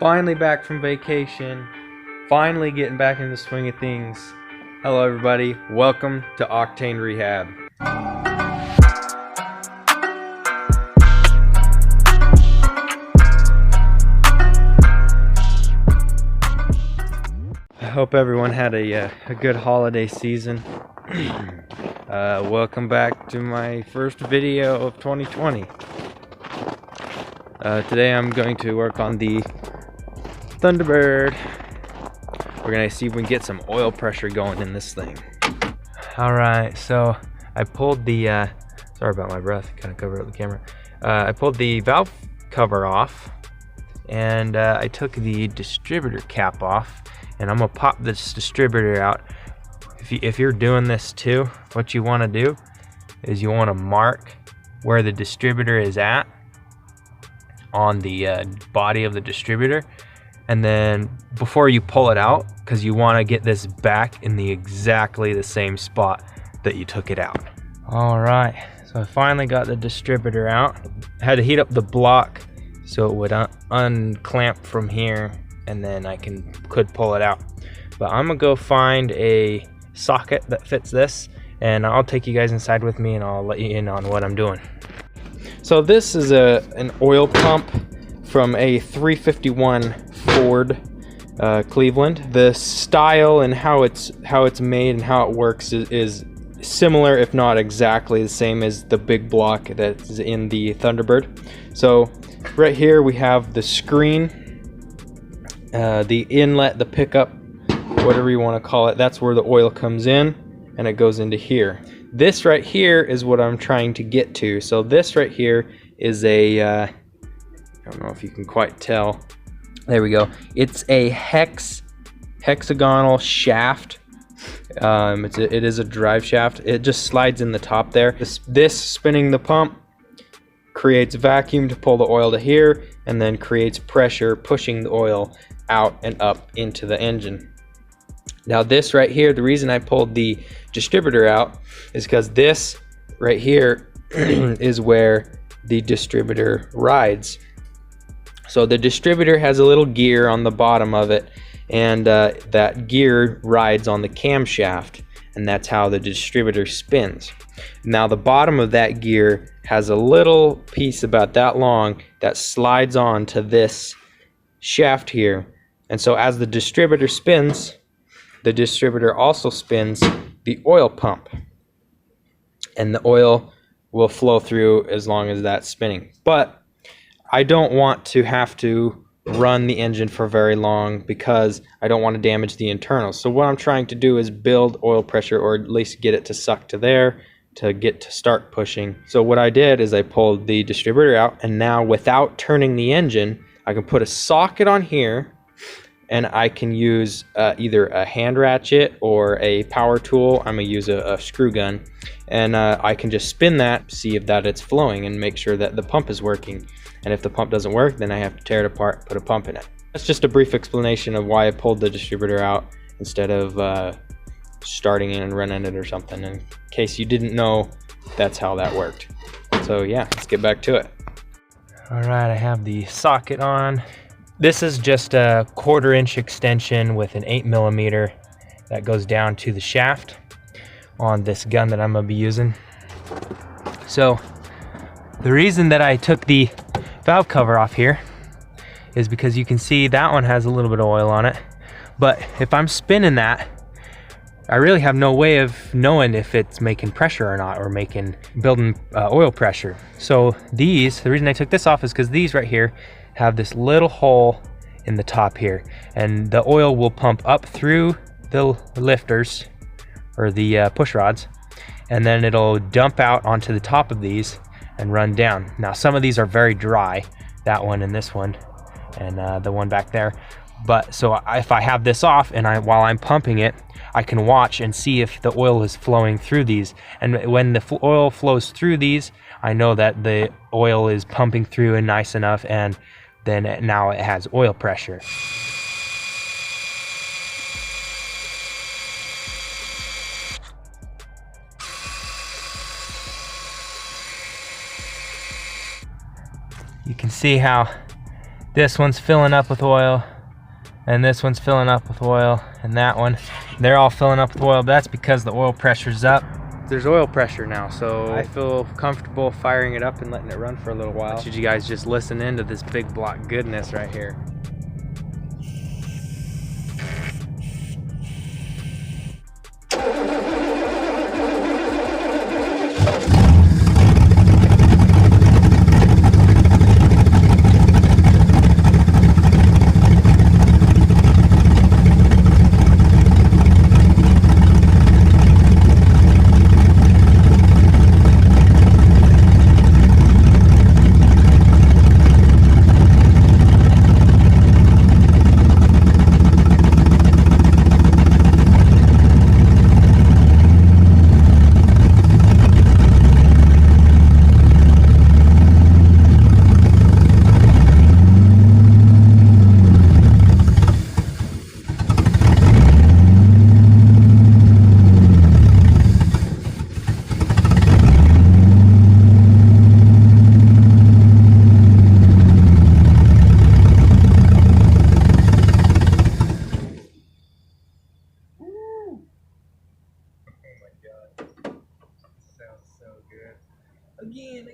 Finally back from vacation, finally getting back into the swing of things. Hello everybody, welcome to Octane Rehab. I hope everyone had a good holiday season. Welcome back to my first video of 2020. Today I'm going to work on the Thunderbird. We're gonna see if we can get some oil pressure going in this thing. Alright, so I pulled the, sorry about my breath, kind of covered up the camera. I pulled the valve cover off, and I took the distributor cap off, and I'm gonna pop this distributor out. If you're doing this too, what you wanna do is you wanna mark where the distributor is at on the body of the distributor, and then before you pull it out, because you want to get this back in exactly the same spot that you took it out. All right, so I finally got the distributor out. I had to heat up the block so it would unclamp from here, and then I could pull it out. But I'm gonna go find a socket that fits this, and I'll take you guys inside with me and I'll let you in on what I'm doing. So this is an oil pump from a 351 Ford Cleveland. The style and how it's made and how it works is similar, if not exactly the same as the big block that's in the Thunderbird. So right here we have the screen, the inlet, the pickup, whatever you want to call it. That's where the oil comes in and it goes into here. This right here is what I'm trying to get to. So this right here is a, I don't know if you can quite tell. There we go. It's a hexagonal shaft. It is a drive shaft. It just slides in the top there. This spinning the pump creates vacuum to pull the oil to here, and then creates pressure pushing the oil out and up into the engine. Now this right here, the reason I pulled the distributor out is because this right here is where the distributor rides. So the distributor has a little gear on the bottom of it, and that gear rides on the camshaft, and that's how the distributor spins. Now the bottom of that gear has a little piece about that long that slides on to this shaft here, and so as the distributor spins, the distributor also spins the oil pump, and the oil will flow through as long as that's spinning. But I don't want to have to run the engine for very long because I don't want to damage the internals. So what I'm trying to do is build oil pressure, or at least get it to suck to there to get to start pushing. So what I did is I pulled the distributor out, and now without turning the engine, I can put a socket on here, and I can use either a hand ratchet or a power tool. I'm gonna use a screw gun, and I can just spin that, see if it's flowing, and make sure that the pump is working. And if the pump doesn't work, then I have to tear it apart, put a pump in it. That's just a brief explanation of why I pulled the distributor out instead of starting it and running it or something. In case you didn't know, that's how that worked. So yeah, let's get back to it. All right, I have the socket on. This is just a 1/4 inch extension with an 8mm that goes down to the shaft on this gun that I'm gonna be using. So the reason that I took the valve cover off here is because you can see that one has a little bit of oil on it, but if I'm spinning that, I really have no way of knowing if it's making pressure or not, or building oil pressure. So the reason I took this off is because these right here have this little hole in the top here, and the oil will pump up through the lifters, or the push rods, and then it'll dump out onto the top of these and run down. Now some of these are very dry, that one and this one, and the one back there. But so if I have this off, and while I'm pumping it, I can watch and see if the oil is flowing through these. And when the oil flows through these, I know that the oil is pumping through and nice enough, and then now it has oil pressure. You can see how This one's filling up with oil, and this one's filling up with oil, and that one, they're all filling up with oil, but that's because the oil pressure's up. There's oil pressure now, so I feel comfortable firing it up and letting it run for a little while. Should you guys just listen into this big block goodness right here. Again.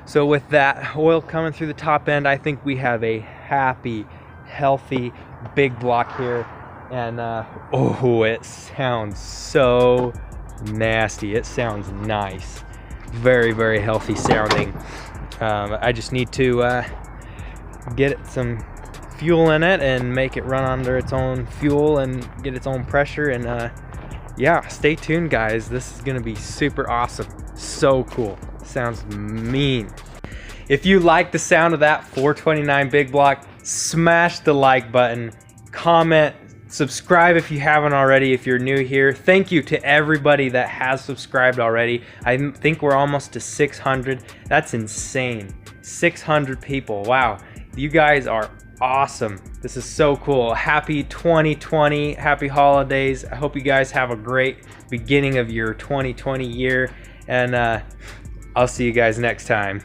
So with that oil coming through the top end, I think we have a happy, healthy, big block here. And oh, it sounds so nasty. It sounds nice. Very, very healthy sounding. I just need to get it some fuel in it and make it run under its own fuel and get its own pressure. And yeah, stay tuned, guys. This is gonna be super awesome. So cool. Sounds mean. If you like the sound of that 429 big block, smash the like button, comment, subscribe if you haven't already, if you're new here. Thank you to everybody that has subscribed already. I think we're almost to 600. That's insane. 600 people. Wow. You guys are awesome. This is so cool. Happy 2020. Happy holidays. I hope you guys have a great beginning of your 2020 year. And I'll see you guys next time.